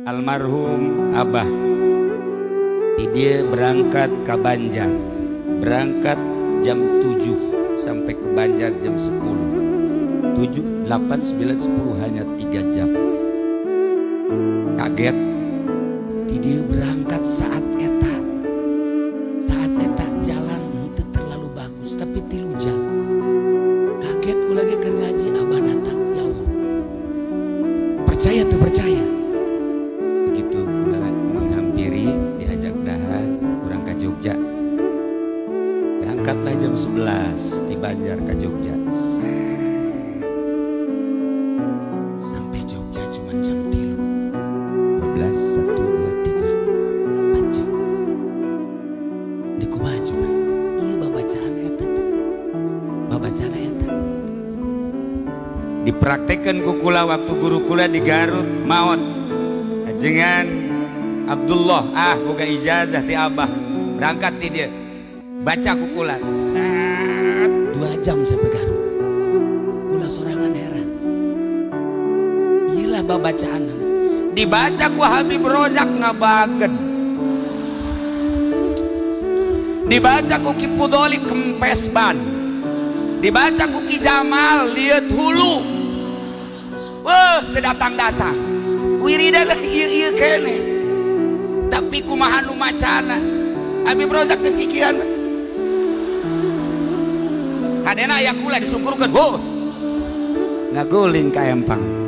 almarhum Abah dia berangkat ke Banjar, berangkat jam 7 sampai ke Banjar jam 10. 7, 8, 9, 10 hanya 3 jam. Kaget dia berangkat saat eta jalan itu terlalu bagus tapi 3 jam. Kaget ku lagi ke ngaji Abah datang, ya Allah percaya tuh percaya. Begitu pulang menghampiri diajak dahar kurang ke Jogja, berangkatlah jam 11 di Banjar ke Jogja. Sampai Jogja cuma jam 3, 12, 1, 2, 3, 4 jam. Di kumaha coba? Iya babacaan eta, babacaan eta dipraktekkan ku kula waktu guru kula di Garut maot ajengan Abdullah boga ijazah ti Abah berangkat ti dia baca ku kula 2 jam sampai Garut. Kula sorangan heran, iyalah babacaan dibaca ku Habib Rozak ngabagen, dibaca ku Ki Pudoli kempes ban, dibaca ku Ki Jamal liat hulu. Wah, kedatang-datang wirida lagi iya kene tapi kumaha nu macana Habib Rozak geus kikiran kadena aya kula disungkurkeun ngaguling ka empang.